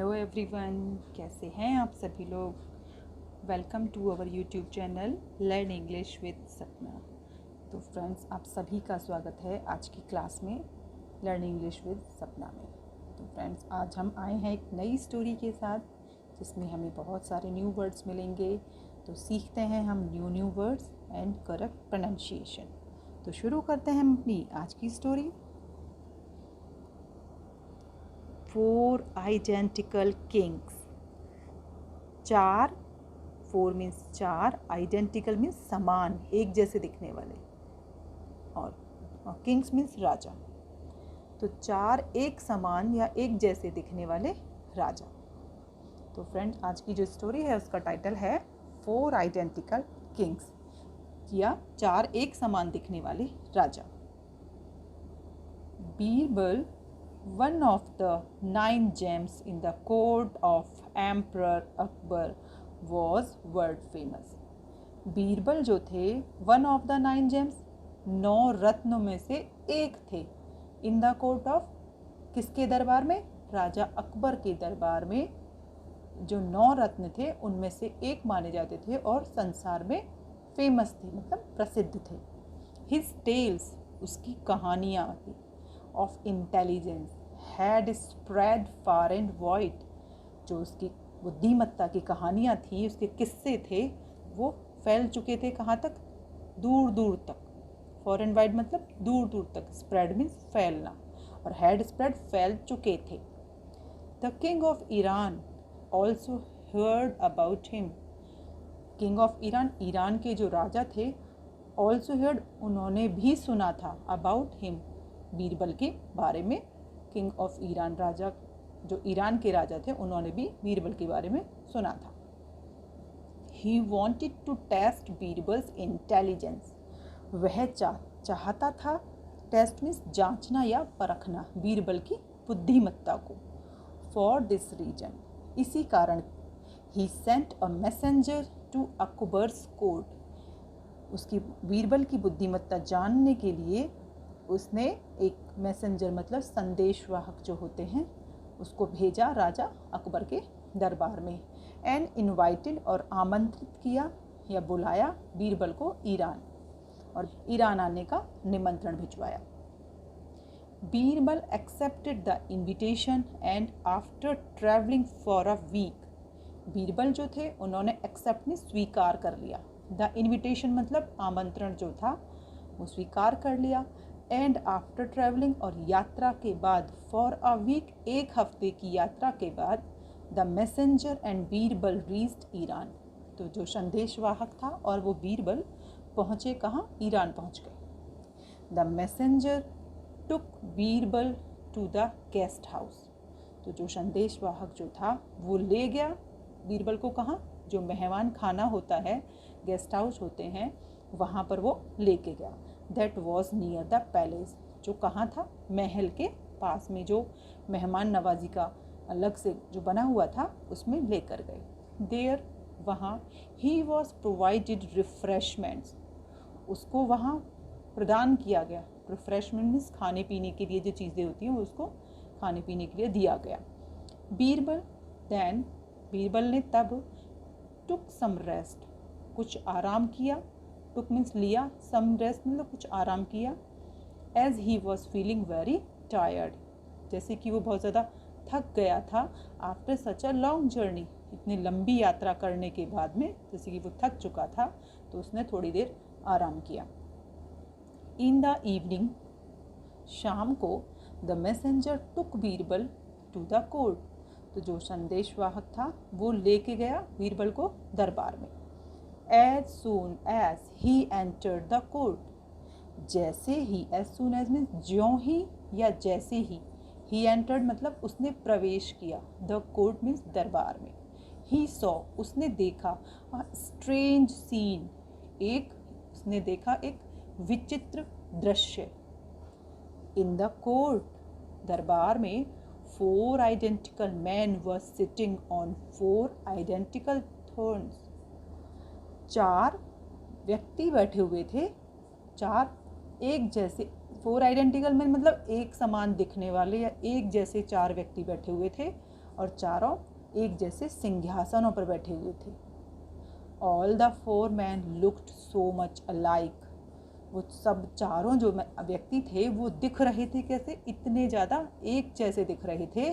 Hello everyone, कैसे हैं आप सभी लोग। Welcome to our YouTube channel learn English with Sapna. तो फ्रेंड्स, आप सभी का स्वागत है आज की क्लास में लर्न इंग्लिश विद सपना में। तो फ्रेंड्स, आज हम आए हैं एक नई स्टोरी के साथ जिसमें हमें बहुत सारे न्यू वर्ड्स मिलेंगे। तो सीखते हैं हम new words and correct pronunciation. तो शुरू करते हैं हम अपनी आज की story. 4 identical kings। 4 means 4, identical means समान, एक जैसे दिखने वाले, और किंग्स मीन्स राजा। तो 4 एक समान या एक जैसे दिखने वाले राजा। तो फ्रेंड्स, आज की जो स्टोरी है उसका टाइटल है 4 आइडेंटिकल किंग्स, या 4 एक समान दिखने वाले राजा। Birbal, one of the 9 gems in the court of Emperor Akbar, was world famous। Birbal जो थे one of the 9 gems, 9 रत्नों में से एक थे। in the court of, किसके दरबार में? राजा अकबर के दरबार में। जो 9 रत्न थे उनमें से एक माने जाते थे और संसार में फेमस थे, मतलब प्रसिद्ध थे। His tales, उसकी कहानियाँ थी, of intelligence had spread far and wide। जो उसकी बुद्धिमत्ता की कहानियाँ थी, उसके किस्से थे, वो फैल चुके थे कहाँ तक? दूर दूर तक। far and wide मतलब दूर दूर तक। spread मीन्स फैलना, और had spread फैल चुके थे। The king of Iran also heard about him। king of Iran, Iran के जो राजा थे, also heard, उन्होंने भी सुना था, about him, बीरबल के बारे में। किंग ऑफ ईरान, राजा जो ईरान के राजा थे, उन्होंने भी बीरबल के बारे में सुना था। He wanted to test Birbal's intelligence. वह चाहता था, टेस्ट मीन्स जांचना या परखना, बीरबल की बुद्धिमत्ता को। For this reason, इसी कारण, he sent a messenger to Akbar's court. उसकी बीरबल की बुद्धिमत्ता जानने के लिए उसने एक मैसेंजर मतलब संदेशवाहक जो होते हैं उसको भेजा राजा अकबर के दरबार में। एंड इनवाइटेड, और आमंत्रित किया या बुलाया बीरबल को ईरान, और ईरान आने का निमंत्रण भिजवाया। Birbal accepted the invitation and after travelling for a week, Birbal जो थे उन्होंने एक्सेप्ट में स्वीकार कर लिया। द इनविटेशन मतलब आमंत्रण जो था वो स्वीकार कर लिया। एंड आफ्टर ट्रैवलिंग, और यात्रा के बाद, फॉर अ वीक, एक हफ्ते की यात्रा के बाद, the messenger and Birbal reached Iran. तो जो संदेशवाहक था और वो बीरबल पहुँचे कहाँ? ईरान पहुँच गए। The messenger took Birbal to the guest house. तो जो संदेशवाहक जो था वो ले गया बीरबल को कहाँ? जो मेहमान खाना होता है, गेस्ट हाउस होते हैं, वहाँ पर वो लेके गया। That was near the palace, जो कहाँ था? महल के पास में, जो मेहमान नवाजी का अलग से जो बना हुआ था उसमें लेकर गए। देयर, वहाँ, ही वॉज प्रोवाइडेड रिफ्रेशमेंट्स, उसको वहाँ प्रदान किया गया। रिफ्रेशमेंट मीन्स खाने पीने के लिए जो चीज़ें होती हैं उसको खाने पीने के लिए दिया गया। बीरबल देन, बीरबल ने तब, टुक सम रेस्ट, कुछ आराम किया। टुक मीन्स लिया, सम रेस्ट मतलब कुछ आराम किया। As he was feeling very tired, जैसे कि वो बहुत ज़्यादा थक गया था। After such a long journey, इतनी लंबी यात्रा करने के बाद में जैसे कि वो थक चुका था, तो उसने थोड़ी देर आराम किया। इन द इवनिंग, शाम को, the messenger took Birbal to the court. तो जो संदेशवाहक था वो लेके गया बीरबल को दरबार में। As soon as he entered the court, जैसे ही, as soon as means ज्यों ही या जैसे ही, he entered मतलब उसने प्रवेश किया, the court means दरबार में। he saw, उसने देखा, a strange scene, उसने देखा एक विचित्र दृश्य। in the court, दरबार में, 4 identical men were sitting on 4 identical thrones। 4 व्यक्ति बैठे हुए थे, 4 एक जैसे, 4 आइडेंटिकल मैन मतलब एक समान दिखने वाले या एक जैसे 4 व्यक्ति बैठे हुए थे और चारों एक जैसे सिंहासनों पर बैठे हुए थे। All the 4 men looked so much alike. वो सब चारों जो व्यक्ति थे वो दिख रहे थे कैसे, इतने ज़्यादा एक जैसे दिख रहे थे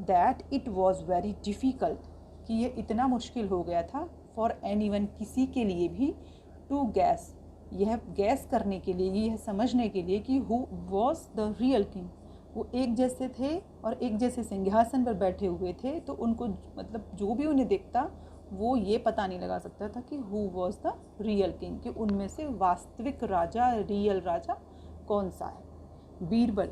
that it was very difficult, कि ये इतना मुश्किल हो गया था फॉर एनीवन, किसी के लिए भी, टू गैस, यह गैस करने के लिए, यह समझने के लिए कि who was the real king. वो एक जैसे थे और एक जैसे सिंहासन पर बैठे हुए थे, तो उनको मतलब जो भी उन्हें देखता वो ये पता नहीं लगा सकता था कि who was the real king, कि उनमें से वास्तविक राजा, रियल राजा कौन सा है। Birbal,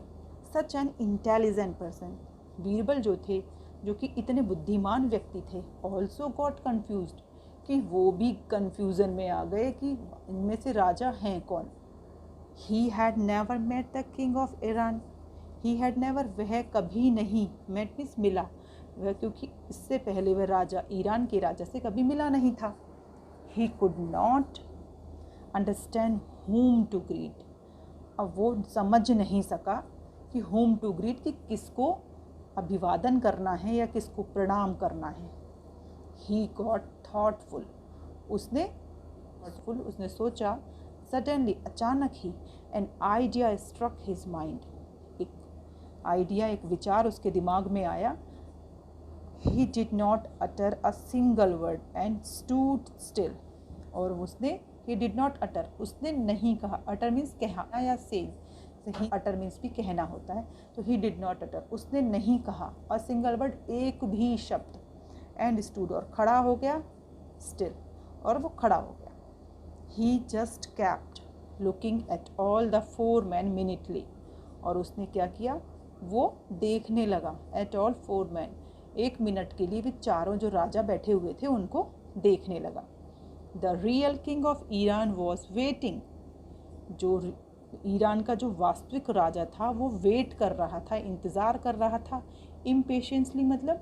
such an intelligent person, Birbal जो थे, जो कि इतने बुद्धिमान व्यक्ति थे, ऑल्सो गॉट कन्फ्यूज्ड, कि वो भी कन्फ्यूज़न में आ गए कि इनमें से राजा हैं कौन। He had never met the king of Iran, he had never, वह कभी नहीं, मेट मीन्स मिला, वह क्योंकि इससे पहले वह राजा, ईरान के राजा से कभी मिला नहीं था। He could not understand whom to greet, अब वो समझ नहीं सका कि whom टू ग्रीट, कि किसको अभिवादन करना है या किसको प्रणाम करना है। ही गॉट थॉटफुल, उसने सोचा, सडनली, अचानक ही, an idea struck his mind, एक आइडिया, एक विचार उसके दिमाग में आया। He did not utter a single word and stood still, और उसने, ही डिड नॉट अटर, उसने नहीं कहा, अटर मीन्स कहना या से, ही अटर मीन्स भी कहना होता है, तो ही डिड नॉट अटर, उसने नहीं कहा, अ सिंगल वर्ड, एक भी शब्द, एंड स्टूड, और खड़ा हो गया, स्टिल, और वो खड़ा हो गया। He just kept looking at all the 4 men minutely, और उसने क्या किया, वो देखने लगा, एट ऑल 4 men, 1 मिनट के लिए भी चारों जो राजा बैठे हुए थे उनको देखने लगा। The real king of Iran was waiting, जो ईरान का जो वास्तविक राजा था वो वेट कर रहा था, इंतज़ार कर रहा था, इम्पेशेंसली मतलब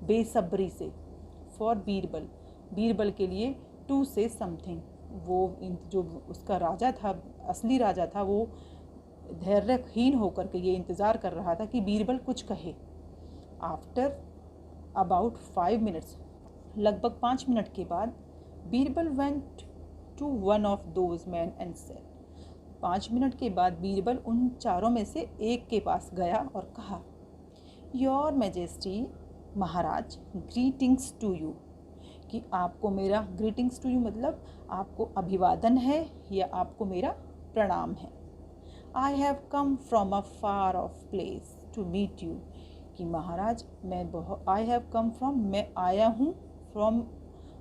बेसब्री से, फॉर बीरबल, बीरबल के लिए, टू से समथिंग, वो जो उसका राजा था, असली राजा था, वो धैर्यहीन होकर के ये इंतज़ार कर रहा था कि बीरबल कुछ कहे। आफ्टर अबाउट 5 minutes, लगभग 5 मिनट के बाद, Birbal went to one of those man and said, 5 minute के बाद बीरबल उन चारों में से एक के पास गया और कहा, योर मैजेस्टी, महाराज, ग्रीटिंग्स टू यू, कि आपको मेरा, ग्रीटिंग्स टू यू मतलब आपको अभिवादन है या आपको मेरा प्रणाम है। I have come from a far off place to meet you, कि महाराज मैं बहुत, आई हैव कम फ्रॉम, मैं आया हूँ, from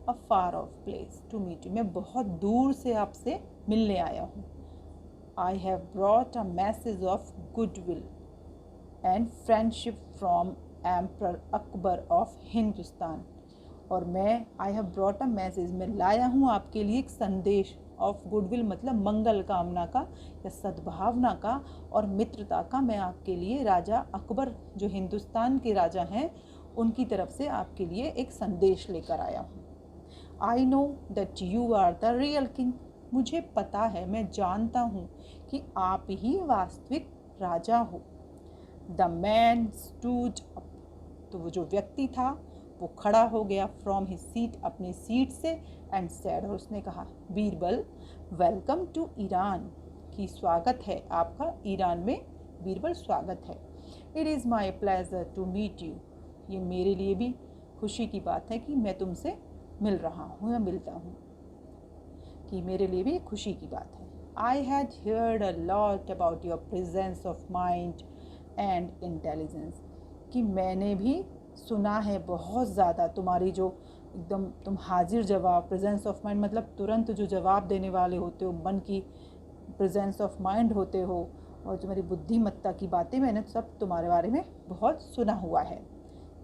a far off place to meet you, मैं बहुत दूर से आपसे मिलने आया हूँ। I have brought a message of goodwill and friendship from emperor Akbar of Hindustan, और मैं, I have brought a message, मैं लाया हूँ आपके लिए एक संदेश, ऑफ गुडविल मतलब मंगल कामना का या सद्भावना का और मित्रता का, मैं आपके लिए राजा अकबर जो हिंदुस्तान के राजा हैं उनकी तरफ से आपके लिए एक संदेश लेकर आया हूँ। I know that you are the real king, मुझे पता है, मैं जानता हूँ कि आप ही वास्तविक राजा हो। द मैन स्टूड अप, तो वो जो व्यक्ति था वो खड़ा हो गया, फ्रॉम हिज सीट, अपनी सीट से, एंड सेड, और उसने कहा, बीरबल, वेलकम टू ईरान, कि स्वागत है आपका ईरान में, बीरबल स्वागत है। It is my pleasure to meet you, ये मेरे लिए भी खुशी की बात है कि मैं तुमसे मिल रहा हूँ या मिलता हूँ, कि मेरे लिए भी खुशी की बात है। I had heard a lot about your presence of mind and intelligence, कि मैंने भी सुना है बहुत ज़्यादा तुम्हारी जो एकदम तुम हाजिर जवाब, प्रेजेंस ऑफ माइंड मतलब तुरंत जो जवाब देने वाले होते हो, मन की प्रेजेंस ऑफ माइंड होते हो, और तुम्हारी बुद्धिमत्ता की बातें मैंने सब तुम्हारे बारे में बहुत सुना हुआ है।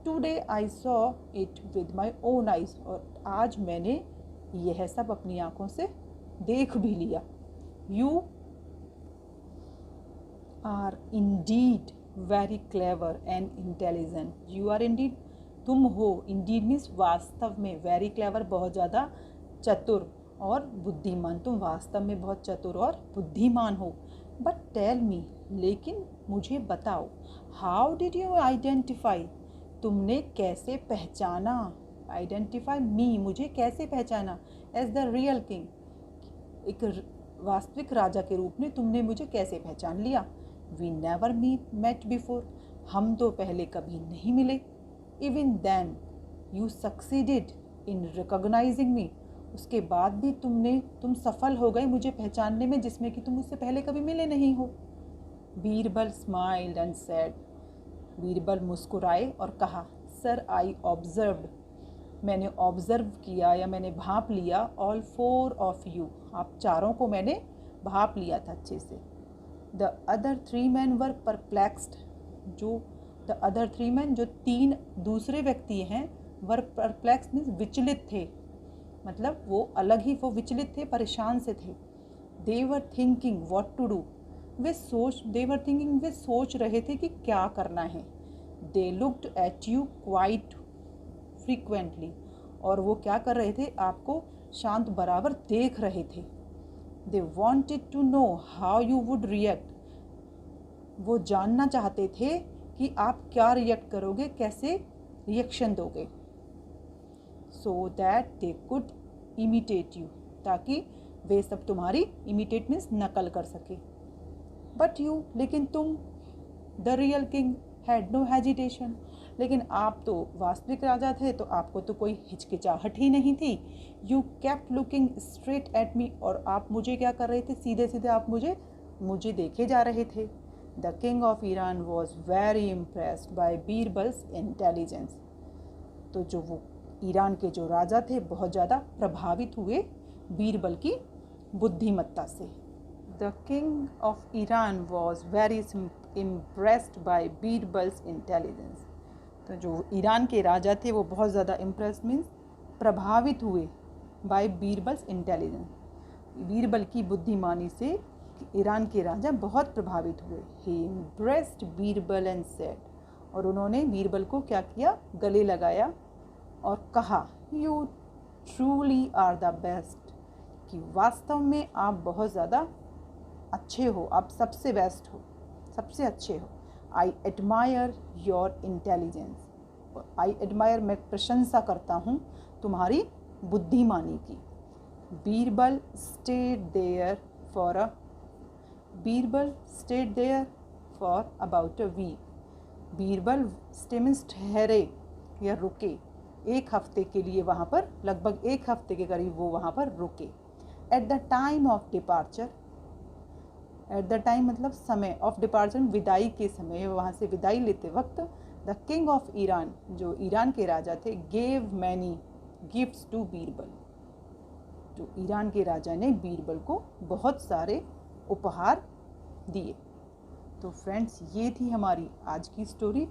Today I saw it with my own eyes, और आज मैंने यह सब अपनी आँखों से देख भी लिया। You are indeed very clever and intelligent, you are indeed, तुम हो, इंडीड मीन्स वास्तव में, वेरी क्लेवर बहुत ज़्यादा चतुर और बुद्धिमान, तुम वास्तव में बहुत चतुर और बुद्धिमान हो। बट टेल मी, लेकिन मुझे बताओ, हाउ डिड यू आइडेंटिफाई, तुमने कैसे पहचाना, आइडेंटिफाई मी, मुझे कैसे पहचाना, एज द रियल किंग, एक वास्तविक राजा के रूप में तुमने मुझे कैसे पहचान लिया। वी नेवर मेट बिफोर, हम तो पहले कभी नहीं मिले। Even then you succeeded in recognising me, उसके बाद भी तुम सफल हो गए मुझे पहचानने में, जिसमें कि तुम मुझसे पहले कभी मिले नहीं हो। Birbal smiled and said, Birbal मुस्कुराए और कहा, सर आई ऑब्जर्व्ड, मैंने ऑब्जर्व किया या मैंने भांप लिया, ऑल 4 ऑफ यू, आप चारों को मैंने भांप लिया था अच्छे से। The other 3 men were perplexed, जो द अदर 3 men, जो 3 दूसरे व्यक्ति हैं, वर परप्लेक्स्ड मीन्स विचलित थे, मतलब वो अलग ही, वो विचलित थे, परेशान से थे। They were thinking what to do, वे सोच रहे थे कि क्या करना है। They looked at you quite frequently, और वो क्या कर रहे थे, आपको शांत बराबर देख रहे थे। They wanted to know how you would react, वो जानना चाहते थे कि आप क्या रिएक्ट करोगे, कैसे रिएक्शन दोगे। So that they could imitate you, ताकि वे सब तुम्हारी, इमिटेट मीन्स नकल कर सके। बट यू, लेकिन तुम, the real king had no hesitation, लेकिन आप तो वास्तविक राजा थे, तो आपको तो कोई हिचकिचाहट ही नहीं थी। You kept looking straight at me, और आप मुझे क्या कर रहे थे, सीधे सीधे आप मुझे देखे जा रहे थे। The king of Iran was very impressed by Birbal's intelligence, तो जो वो ईरान के जो राजा थे बहुत ज़्यादा प्रभावित हुए बीरबल की बुद्धिमत्ता से। The king of Iran was very impressed by Birbal's intelligence, तो जो ईरान के राजा थे वो बहुत ज़्यादा इम्प्रेस्ड मीन्स प्रभावित हुए बाय बीरबल्स इंटेलिजेंस, बीरबल की बुद्धिमानी से ईरान के राजा बहुत प्रभावित हुए। ही इम्प्रेस्ड बीरबल एंड सेड, और उन्होंने बीरबल को क्या किया, गले लगाया और कहा, you truly are the best, कि वास्तव में आप बहुत ज़्यादा अच्छे हो, आप सबसे बेस्ट हो, सबसे अच्छे हो। I admire your intelligence, I admire, मैं प्रशंसा करता हूँ तुम्हारी बुद्धिमानी की। Birbal stayed there for about a week, Birbal stay means ठहरे या रुके, 1 हफ्ते के लिए वहाँ पर, लगभग 1 हफ्ते के करीब वो वहाँ पर रुके। At the time of departure, at the time मतलब समय, ऑफ डिपार्चर विदाई के समय, वहाँ से विदाई लेते वक्त, द किंग ऑफ ईरान, जो ईरान के राजा थे, gave many gifts to Birbal, जो ईरान के राजा ने बीरबल को बहुत सारे उपहार दिए। तो फ्रेंड्स, ये थी हमारी आज की स्टोरी।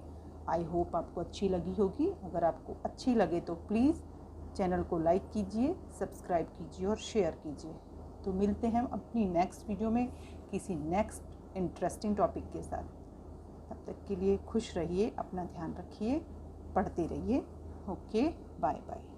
आई होप आपको अच्छी लगी होगी। अगर आपको अच्छी लगे तो प्लीज़ चैनल को लाइक कीजिए, सब्सक्राइब कीजिए और शेयर कीजिए। तो मिलते हैं अपनी नेक्स्ट वीडियो में किसी नेक्स्ट इंटरेस्टिंग टॉपिक के साथ। तब तक के लिए खुश रहिए, अपना ध्यान रखिए, पढ़ते रहिए। Okay, bye bye.